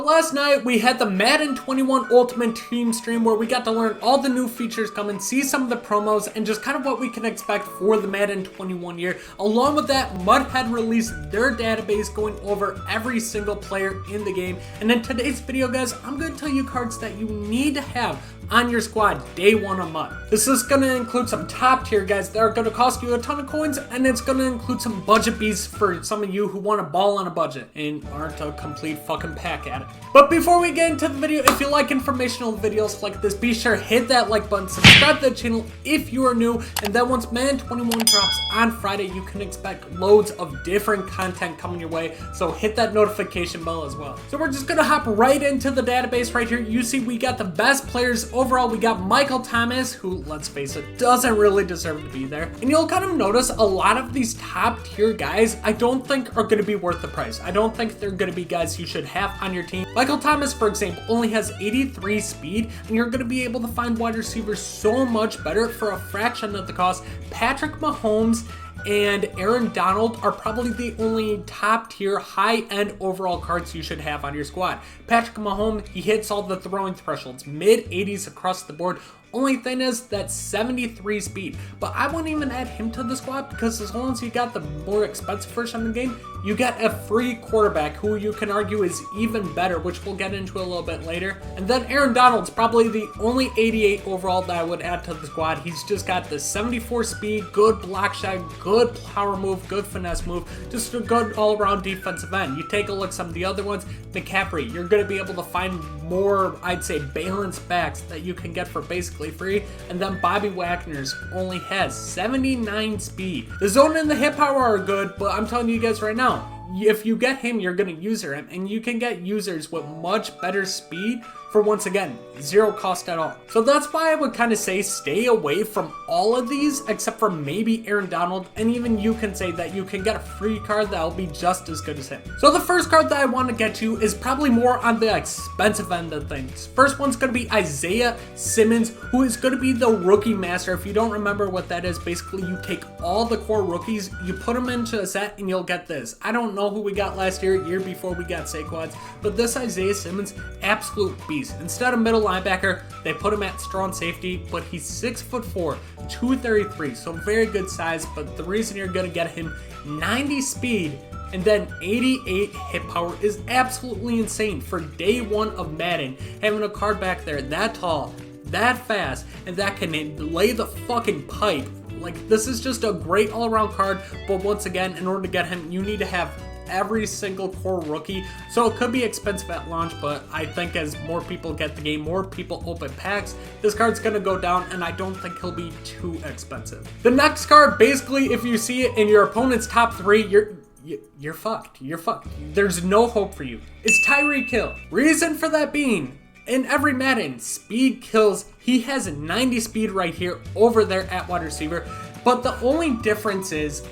last night we had the Madden 21 Ultimate Team stream where we got to learn all the new features coming, see some of the promos, and just kind of what we can expect for the Madden 21 year. Along with that, Mud had released their database going over every single player in the game. And in today's video, guys, I'm going to tell you cards that you need to have on your squad day one of Mud. This is going to include some top tier guys that are going to cost you a ton of coins, and it's going to include some budget beasts for some of you who want to ball on a budget and aren't a complete fucking pack at it. But before we get into the video, if you like informational videos like this, be sure to hit that like button, subscribe to the channel if you are new, and then once Madden 21 drops on Friday, you can expect loads of different content coming your way, so hit that notification bell as well. So we're just going to hop right into the database right here. You see we got the best players overall. We got Michael Thomas, who, let's face it, doesn't really deserve to be there. And you'll kind of notice a lot of these top tier guys I don't think are going to be worth the price. I don't think they're going to be guys you should have on your team. Michael Thomas, for example, only has 83 speed, and you're going to be able to find wide receivers so much better for a fraction of the cost. Patrick Mahomes and Aaron Donald are probably the only top tier high end overall cards you should have on your squad. Patrick Mahomes, he hits all the throwing thresholds, mid 80s across the board. Only thing is that 73 speed, but I wouldn't even add him to the squad because as long as you got the more expensive version of the game, you get a free quarterback who you can argue is even better, which we'll get into a little bit later. And then Aaron Donald's probably the only 88 overall that I would add to the squad. He's just got the 74 speed, good block shot, good power move, good finesse move, just a good all-around defensive end. You take a look at some of the other ones, McCaffrey, you're going to be able to find more, I'd say, balanced backs that you can get for basically free. And then Bobby Wagner's only has 79 speed. The zone and the hit power are good, but I'm telling you guys right now, if you get him, you're going to user him, and you can get users with much better speed for, once again, zero cost at all. So that's why I would kind of say stay away from all of these except for maybe Aaron Donald, and even you can say that you can get a free card that'll be just as good as him. So the first card that I want to get to is probably more on the expensive end of things. First one's going to be Isaiah Simmons, who is going to be the rookie master. If you don't remember what that is, basically you take all the core rookies, you put them into a set, and you'll get this. I don't know who we got last year before we got Saquons, but this Isaiah Simmons, absolute beast. Instead of middle linebacker, they put him at strong safety, but he's 6'4", 233, so very good size. But the reason you're gonna get him 90 speed and then 88 hit power is absolutely insane for day one of Madden. Having a card back there that tall, that fast, and that can lay the fucking pipe. Like, this is just a great all-around card, but once again, in order to get him, you need to have every single core rookie, so it could be expensive at launch, but I think as more people get the game, more people open packs, this card's gonna go down, and I don't think he'll be too expensive. The next card, basically, if you see it in your opponent's top three, you're fucked. You're fucked. There's no hope for you. It's Tyreek Hill. Reason for that being, in every Madden, speed kills. He has 90 speed right here over there at wide receiver, but the only difference is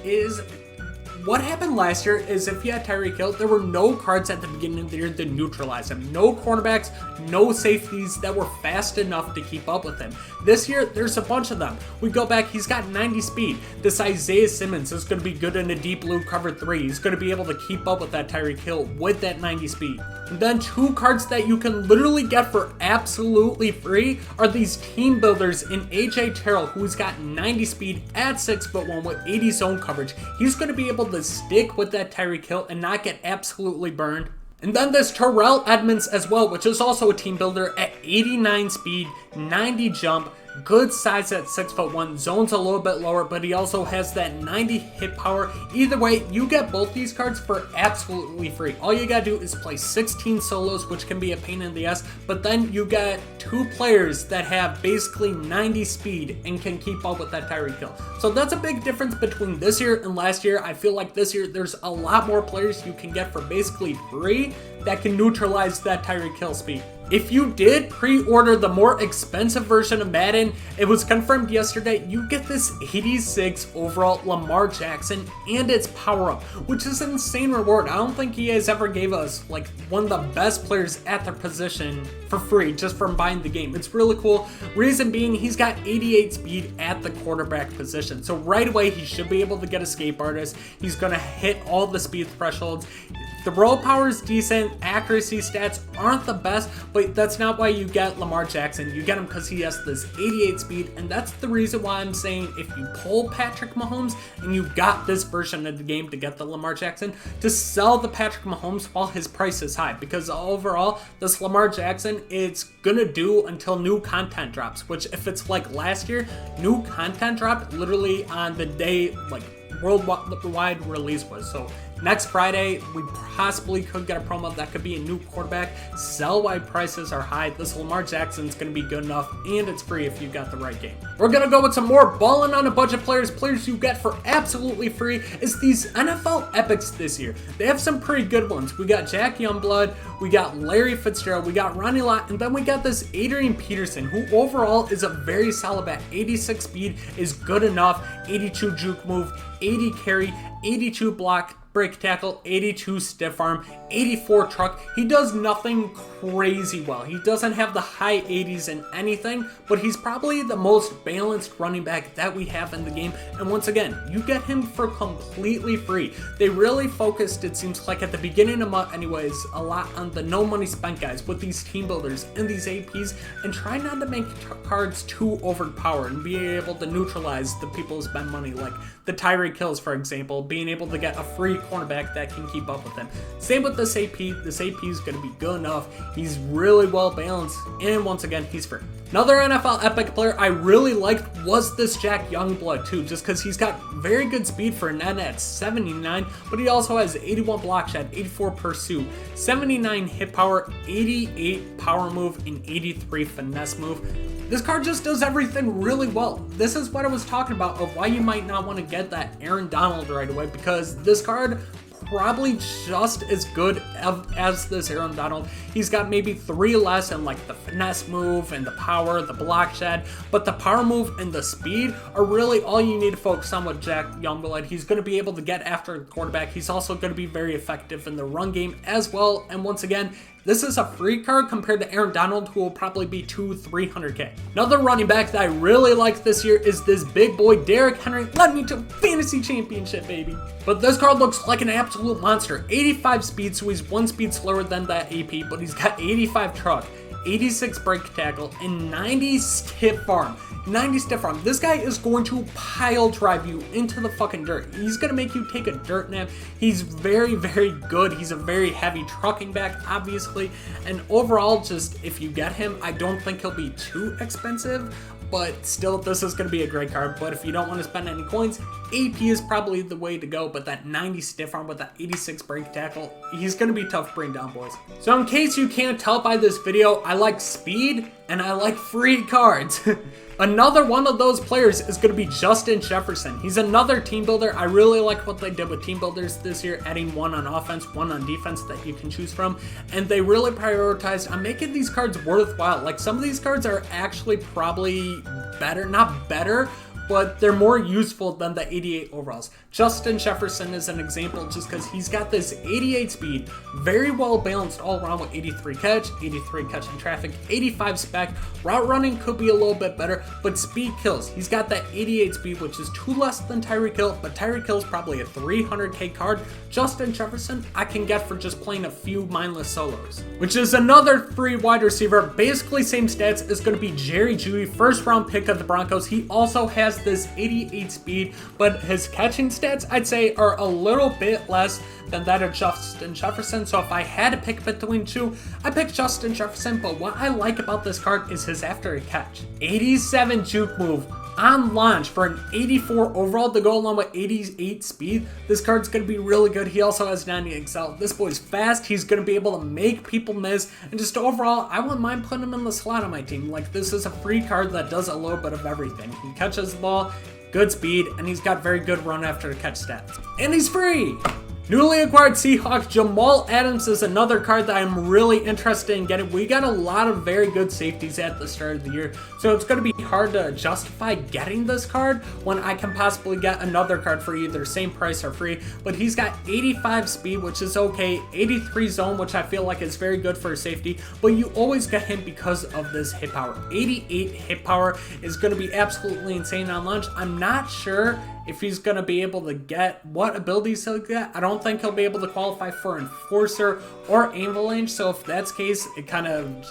what happened last year is if you had Tyreek Hill, there were no cards at the beginning of the year to neutralize him. No cornerbacks, no safeties that were fast enough to keep up with him. This year, there's a bunch of them. We go back, he's got 90 speed. This Isaiah Simmons is going to be good in a deep blue cover 3. He's going to be able to keep up with that Tyreek Hill with that 90 speed. And then two cards that you can literally get for absolutely free are these team builders in AJ Terrell, who's got 90 speed at 6'1" with 80 zone coverage. He's going to be able to stick with that Tyreek Hill and not get absolutely burned. And then there's Terrell Edmonds as well, which is also a team builder at 89 speed, 90 jump, good size at 6'1", zone's a little bit lower, but he also has that 90 hit power. Either way, you get both these cards for absolutely free. All you gotta do is play 16 solos, which can be a pain in the ass, but then you got two players that have basically 90 speed and can keep up with that Tyreek Hill. So that's a big difference between this year and last year. I feel like this year there's a lot more players you can get for basically free that can neutralize that Tyreek Hill speed. If you did pre-order the more expensive version of Madden, it was confirmed yesterday, you get this 86 overall Lamar Jackson and its power-up, which is an insane reward. I don't think he has ever gave us like one of the best players at their position for free just from buying the game. It's really cool. Reason being, he's got 88 speed at the quarterback position. So right away, he should be able to get escape artist. He's going to hit all the speed thresholds. The roll power is decent, accuracy stats aren't the best, but that's not why you get Lamar Jackson. You get him because he has this 88 speed, and that's the reason why I'm saying if you pull Patrick Mahomes and you got this version of the game to get the Lamar Jackson, to sell the Patrick Mahomes while his price is high, because overall, this Lamar Jackson, it's gonna do until new content drops, which if it's like last year, new content dropped literally on the day like worldwide release was. So next Friday, we possibly could get a promo that could be a new quarterback. Sell while prices are high. This Lamar Jackson's going to be good enough, and it's free if you got the right game. We're going to go with some more balling on a budget players you get for absolutely free is these NFL Epics this year. They have some pretty good ones. We got Jack Youngblood, we got Larry Fitzgerald, we got Ronnie Lott, and then we got this Adrian Peterson, who overall is a very solid back. 86 speed is good enough, 82 juke move, 80 carry, 82 block, break tackle, 82 stiff arm, 84 truck. He does nothing crazy well. He doesn't have the high 80s in anything, but he's probably the most balanced running back that we have in the game. And once again, you get him for completely free. They really focused, it seems like at the beginning of the month anyways, a lot on the no money spent guys with these team builders and these APs, and try not to make cards too overpowered and be able to neutralize the people who spend money, like the Tyreek Hills, for example, being able to get a free cornerback that can keep up with him. Same with this AP. This AP is going to be good enough. He's really well balanced, and once again, he's free. Another NFL Epic player I really liked was this Jack Youngblood too, just because he's got very good speed for a net at 79, but he also has 81 block shed, 84 pursuit, 79 hit power, 88 power move, and 83 finesse move. This card just does everything really well. This is what I was talking about of why you might not want to get that Aaron Donald right away, because this card probably just as good as this Aaron Donald. He's got maybe 3 less in like the finesse move and the power, the block shed, but the power move and the speed are really all you need to focus on with Jack Youngblood. He's going to be able to get after the quarterback. He's also going to be very effective in the run game as well. And once again, this is a free card compared to Aaron Donald, who will probably be $200-300K. Another running back that I really liked this year is this big boy Derrick Henry. Led me to fantasy championship, baby. But this card looks like an absolute monster. 85 speed, so he's 1 speed slower than that AP, but he's got 85 truck, 86 break tackle, and 90 stiff arm. 90 stiff arm. This guy is going to pile drive you into the fucking dirt. He's going to make you take a dirt nap. He's very, very good. He's a very heavy trucking back, obviously. And overall, just if you get him, I don't think he'll be too expensive. But still, this is going to be a great card. But if you don't want to spend any coins, AP is probably the way to go. But that 90 stiff arm with that 86 break tackle, he's going to be tough to bring down, boys. So in case you can't tell by this video, I like speed and I like free cards. Another one of those players is going to be Justin Jefferson. He's another team builder. I really like what they did with team builders this year, adding 1 on offense, 1 on defense that you can choose from. And they really prioritized on making these cards worthwhile. Like, some of these cards are actually probably better, not better, but they're more useful than the 88 overalls. Justin Jefferson is an example just because he's got this 88 speed, very well balanced all around with 83 catch, 83 catch in traffic, 85 spec. Route running could be a little bit better, but speed kills. He's got that 88 speed, which is 2 less than Tyreek Hill, but Tyreek Hill's probably a 300K card. Justin Jefferson, I can get for just playing a few mindless solos, which is another free wide receiver. Basically same stats is going to be Jerry Jeudy, first round pick of the Broncos. He also has this 88 speed, but his catching stats I'd say are a little bit less than that of Justin Jefferson. So if I had to pick between two, I picked Justin Jefferson. But what I like about this card is his after catch. 87 juke move on launch for an 84 overall to go along with 88 speed. This card's going to be really good. He also has 90 excel. This boy's fast. He's going to be able to make people miss. And just overall, I wouldn't mind putting him in the slot on my team. Like, this is a free card that does a little bit of everything. He catches the ball, good speed, and he's got very good run after the catch stats. And he's free! Newly acquired Seahawk Jamal Adams is another card that I'm really interested in getting. We got a lot of very good safeties at the start of the year, so it's going to be hard to justify getting this card when I can possibly get another card for either same price or free. But he's got 85 speed, which is okay, 83 zone, which I feel like is very good for a safety, but you always get him because of this hit power. 88 hit power is going to be absolutely insane on launch. I'm not sure if he's going to be able to get what abilities he'll get. I don't don't think he'll be able to qualify for Enforcer or Avalanche, so if that's the case, it kind of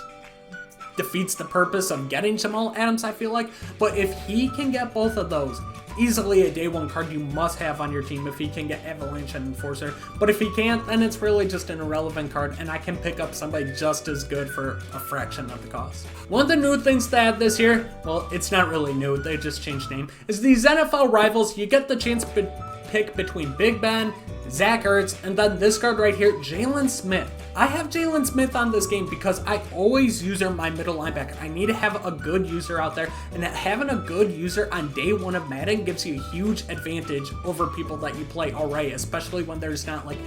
defeats the purpose of getting Jamal Adams, I feel like. But if he can get both of those, easily a day one card you must have on your team if he can get Avalanche and Enforcer. But if he can't, then it's really just an irrelevant card, and I can pick up somebody just as good for a fraction of the cost. One of the new things to add this year, well, it's not really new, they just changed name, is these NFL rivals. You get the chance to pick between Big Ben, Zach Ertz, and then this card right here, Jalen Smith. I have Jalen Smith on this game because I always use my middle linebacker. I need to have a good user out there, and having a good user on day one of Madden gives you a huge advantage over people that you play already, especially when there's not like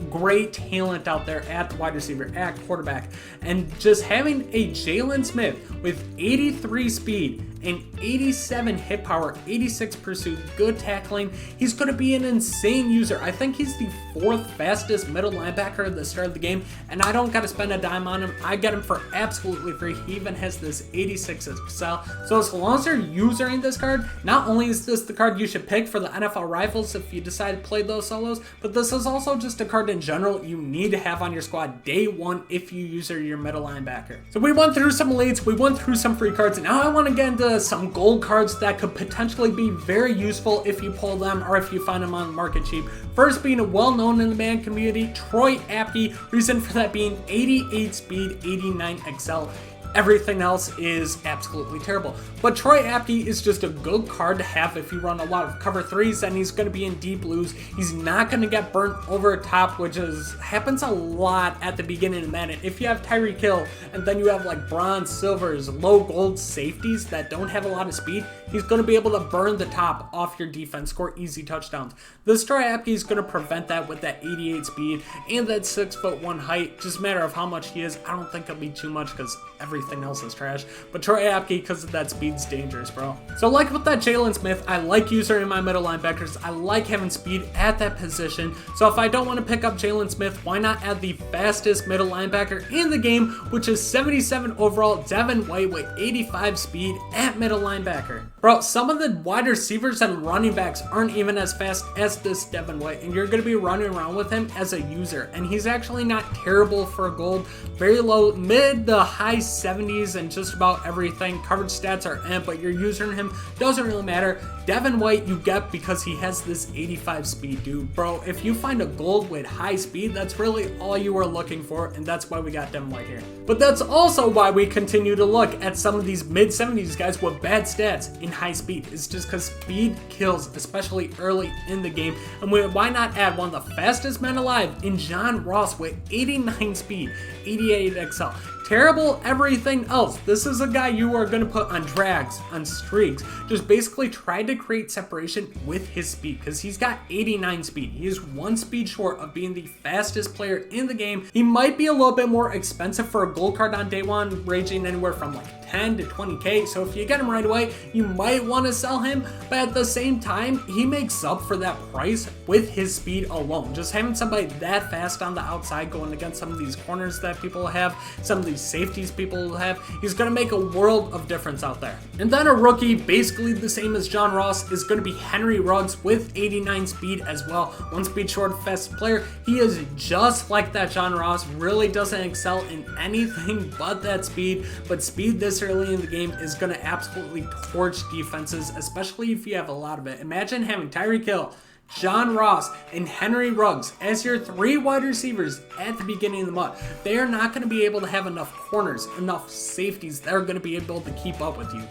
great talent out there at the wide receiver, at quarterback. And just having a Jalen Smith with 83 speed and 87 hit power, 86 pursuit, good tackling, he's going to be an insane user. I think he's the 4th fastest middle linebacker at the start of the game, and I don't got to spend a dime on him. I get him for absolutely free. He even has this 86 excel. So as long as you're using this card, not only is this the card you should pick for the NFL rifles if you decide to play those solos, but this is also just a card in general you need to have on your squad day one if you use your middle linebacker. So we went through some elites, we went through some free cards, and now I want to get into some gold cards that could potentially be very useful if you pull them or if you find them on the market cheap. First being well known in the Madden community, Troy Apke, reason for that being 88 speed, 89 excel. Everything else is absolutely terrible. But Troy Apke is just a good card to have if you run a lot of cover 3s, and he's going to be in deep blues. He's not going to get burnt over top, which happens a lot at the beginning of Madden. If you have Tyreek Hill and then you have like bronze, silvers, low gold safeties that don't have a lot of speed, he's going to be able to burn the top off your defense, score easy touchdowns. This Troy Apke is going to prevent that with that 88 speed and that 6'1" height. Just a matter of how much he is. I don't think it'll be too much because everything else is trash. But Troy Apke, because of that speed's dangerous, bro. So like with that Jalen Smith, I like using my middle linebackers. I like having speed at that position. So if I don't want to pick up Jalen Smith, why not add the fastest middle linebacker in the game, which is 77 overall, Devin White with 85 speed at middle linebacker. Bro, some of the wide receivers and running backs aren't even as fast as this Devin White, and you're going to be running around with him as a user, and he's actually not terrible for gold. Very low, mid to high 70s and just about everything. Coverage stats are but you're using him, doesn't really matter. Devin White you get because he has this 85 speed, dude. Bro, if you find a gold with high speed, that's really all you are looking for, and that's why we got Devin White here. But that's also why we continue to look at some of these mid 70s guys with bad stats in high speed. It's just because speed kills, especially early in the game. And why not add one of the fastest men alive in John Ross with 89 speed, 88 excel. Terrible everything else. This is a guy you are going to put on drags, on streaks. Just basically try to create separation with his speed because he's got 89 speed. He is 1 speed short of being the fastest player in the game. He might be a little bit more expensive for a gold card on day one, ranging anywhere from like 10 to 20k. So if you get him right away, you might want to sell him, but at the same time, he makes up for that price with his speed alone. Just having somebody that fast on the outside going against some of these corners that people have, some of these safeties people have, he's going to make a world of difference out there. And then a rookie, basically the same as John Ross, is going to be Henry Ruggs with 89 speed as well. 1 speed short, fastest player. He is just like that John Ross, really doesn't excel in anything but that speed, but speed this early in the game is going to absolutely torch defenses, especially if you have a lot of it. Imagine having Tyreek Hill, John Ross, and Henry Ruggs as your 3 wide receivers at the beginning of the month. They are not going to be able to have enough corners, enough safeties that are going to be able to keep up with you.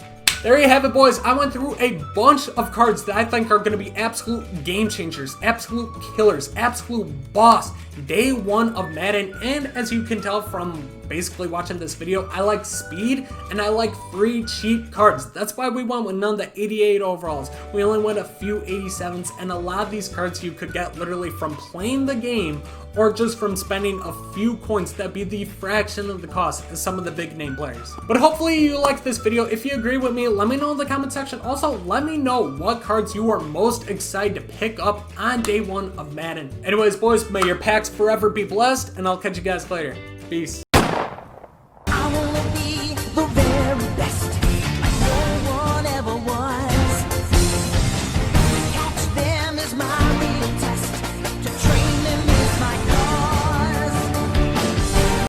There you have it, boys. I went through a bunch of cards that I think are going to be absolute game changers, absolute killers, absolute boss day one of Madden. And as you can tell from basically watching this video, I like speed and I like free cheap cards. That's why we went with none of the 88 overalls. We only went a few 87s, and a lot of these cards you could get literally from playing the game or just from spending a few coins. That'd be the fraction of the cost as some of the big name players. But hopefully you liked this video. If you agree with me, let me know in the comment section. Also, let me know what cards you are most excited to pick up on day one of Madden. Anyways, boys, may your packs forever be blessed, and I'll catch you guys later. Peace.